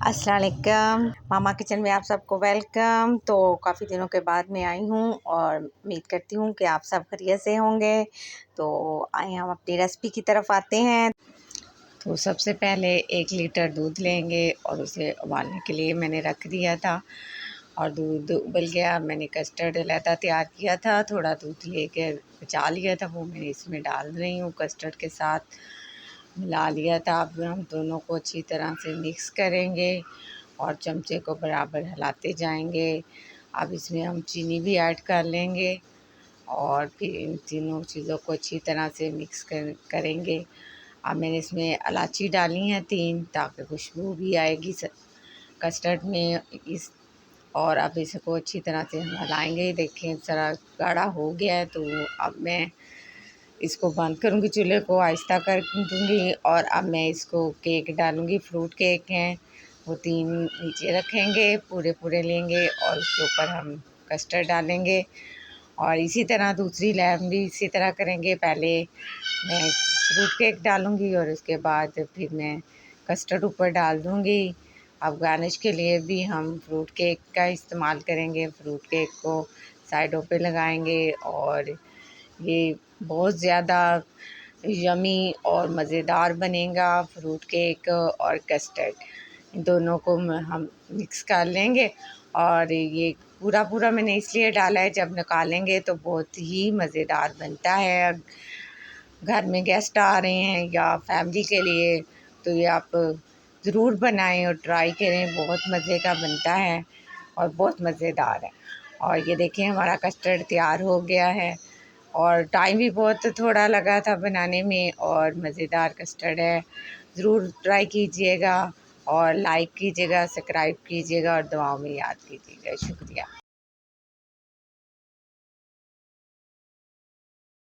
अस्सलाम वालेकुम। मामा किचन में आप सबको वेलकम। तो काफ़ी दिनों के बाद मैं आई हूँ और उम्मीद करती हूँ कि आप सब खैरियत से होंगे। तो आइए हम अपनी रेसिपी की तरफ आते हैं। तो सबसे पहले 1 लीटर दूध लेंगे और उसे उबालने के लिए मैंने रख दिया था और दूध उबल गया। मैंने कस्टर्ड अलहदा तैयार किया था, थोड़ा दूध लेकर बचा लिया था, वो मैं इसमें डाल रही हूँ। कस्टर्ड के साथ मिला लिया था। अब हम दोनों को अच्छी तरह से मिक्स करेंगे और चमचे को बराबर हिलाते जाएंगे। अब इसमें हम चीनी भी ऐड कर लेंगे और फिर इन तीनों चीज़ों को अच्छी तरह से मिक्स करेंगे। अब मैंने इसमें इलायची डाली हैं 3, ताकि खुशबू भी आएगी कस्टर्ड में इस। और अब इसको अच्छी तरह से हम हिलाएंगे। देखें ज़रा गाढ़ा हो गया है, तो अब मैं इसको बंद करूँगी, चूल्हे को आहिस्ता कर दूँगी। और अब मैं इसको केक डालूँगी। फ्रूट केक हैं वो 3 नीचे रखेंगे, पूरे पूरे लेंगे और उसके ऊपर हम कस्टर्ड डालेंगे। और इसी तरह दूसरी लेयर भी इसी तरह करेंगे। पहले मैं फ्रूट केक डालूँगी और उसके बाद फिर मैं कस्टर्ड ऊपर डाल दूँगी। अब गार्निश के लिए भी हम फ्रूट केक का इस्तेमाल करेंगे। फ्रूट केक को साइडों पे लगाएंगे और ये बहुत ज़्यादा यमी और मज़ेदार बनेगा। फ्रूट केक और कस्टर्ड इन दोनों को हम मिक्स कर लेंगे। और ये पूरा मैंने इसलिए डाला है, जब निकालेंगे तो बहुत ही मज़ेदार बनता है। घर में गेस्ट आ रहे हैं या फैमिली के लिए, तो ये आप ज़रूर बनाएं और ट्राई करें। बहुत मज़े का बनता है और बहुत मज़ेदार है। और ये देखें हमारा कस्टर्ड तैयार हो गया है और टाइम भी बहुत थोड़ा लगा था बनाने में और मज़ेदार कस्टर्ड है। ज़रूर ट्राई कीजिएगा और लाइक कीजिएगा, सब्सक्राइब कीजिएगा और दुआओं में याद कीजिएगा। शुक्रिया।